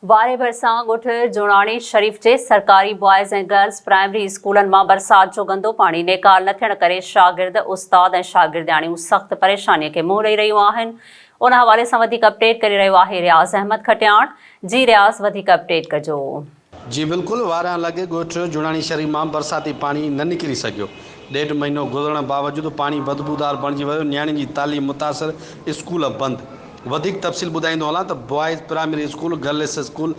वारे भरसां ॻोठ जुणाणी शरीफ़ जे सरकारी बॉयज़ ऐं गर्ल्स प्राइमरी स्कूलनि मां बरसात जो गंदो पाणी नेकाल न थियण करे शागिर्द उस्ताद ऐं शागिर्दियाणियूं सख़्त परेशानीअ खे मुंहुं ॾेई रहियूं आहिनि। उन हवाले सां वधीक अपडेट करे रहियो आहे रियाज़ अहमद खटियाण। जी रियाज़, वधीक अपडेट कजो। जी बिल्कुल, 12 लॻे ॻोठ जुणाणी शरीफ़ मां बरसाती पानी न निकिरी सघियो। 1.5 महीनो गुज़रण बावजूद पानी बदबूदार बणिजी वियो। नियाणियुनि जी तालीम मुतासिर, स्कूल बंदि। वधीक तफ़सील ॿुधाईंदो हलां त boys primary school, girls school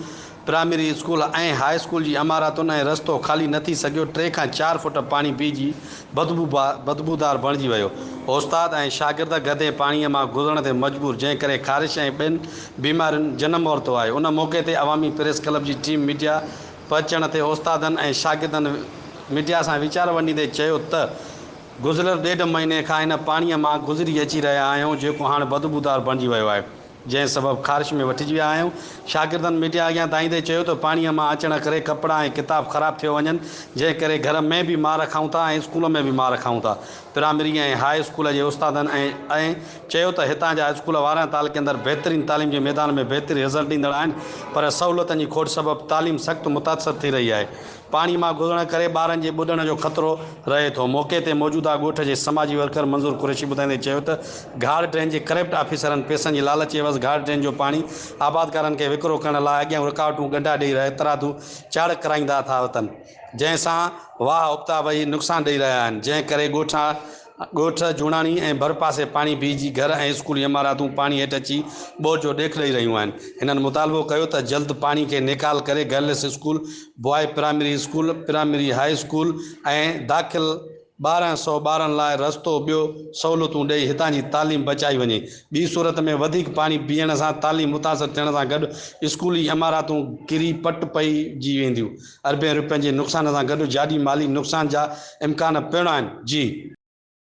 primary school ऐं हाई स्कूल जी इमारतुनि ऐं रस्तो ख़ाली न थी सघियो। 3 खां 4 फुट पानी पीजी बदबूदार बणिजी वियो। उस्ताद ऐं शागिर्द गधे पाणीअ मां गुज़रण ते मजबूर, जंहिं करे ख़ारिश ऐं ॿियनि बीमारियुनि जनम वरितो आहे। उन मौक़े ते अवामी प्रेस क्लब जी टीम मीडिया पहुचण ते उस्तादनि ऐं शागिर्दनि मीडिया सां वीचार वंडींदे चयो त गुज़िरियल 1.5 महीने खां हिन पाणीअ मां गुज़री अची रहिया आहियूं, जेको हाणे बदबूदार बणिजी वियो आहे, जंहिं सबबु ख़ारिश में वठिजी विया आहियूं। शागिर्दनि मीडिया अॻियां धाईंदे चयो त पाणीअ मां अचण करे कपिड़ा ऐं किताब ख़राब थी वञनि, जंहिं करे घर में बि मार खाऊं था ऐं स्कूल में बि मार खाऊं था। प्राइमरी ऐं हाई स्कूल जे उस्तादनि ऐं चयो त हितां जा स्कूल 12 ताल के अंदरि बहितरीन तालीम जे मैदान में बहितरीन रिज़ल्ट ॾींदड़ आहिनि, पर सहूलियतनि जी खोट सबबु तालीम सख़्तु मुतासिर थी रही आहे। पाणी मां गुज़रण करे ॿारनि जे ॿुॾण जो ख़तरो रहे थो। मौक़े ते मौजूदा ॻोठ जे समाजी वर्कर मंज़ूर कुरैशी ॿुधाईंदे चयो त घार ट्रेन जे करप्ट ऑफिसरनि पैसनि जी लालच एवज़ घार ट्रेन जो पाणी आबादकारनि खे विकिरो करण लाइ अॻियां रुकावटूं गंढा ॾेई एतराज़ू चाड़ कराईंदा था वतनि, जंहिंसां वाह उबता वही नुक़सानु ॾेई रहिया आहिनि, जंहिं करे ॻोठ जुणाणी ऐं भरपासे पाणी बीहजी घर ऐं स्कूल इमारतूं पाणी हेठि अची ॿोझ ॾेख ॾेई रहियूं आहिनि। हिननि मुतालबो कयो त जल्द पाणी खे निकाल करे girls school, boy primary school, primary high school ऐं दाख़िल 1200 ॿारनि लाइ रस्तो ॿियो सहूलियतूं ॾेई हितां जी तालीम बचाई वञे। ॿी सूरत में वधीक पाणी बीहण सां तालीम मुतासिर थियण सां गॾु स्कूली इमारतूं किरी पट पइजी वेंदियूं। अरबें रुपयनि जे नुक़सान सां गॾु जाडी माली नुक़सान जा इम्कान पिणु आहिनि। जी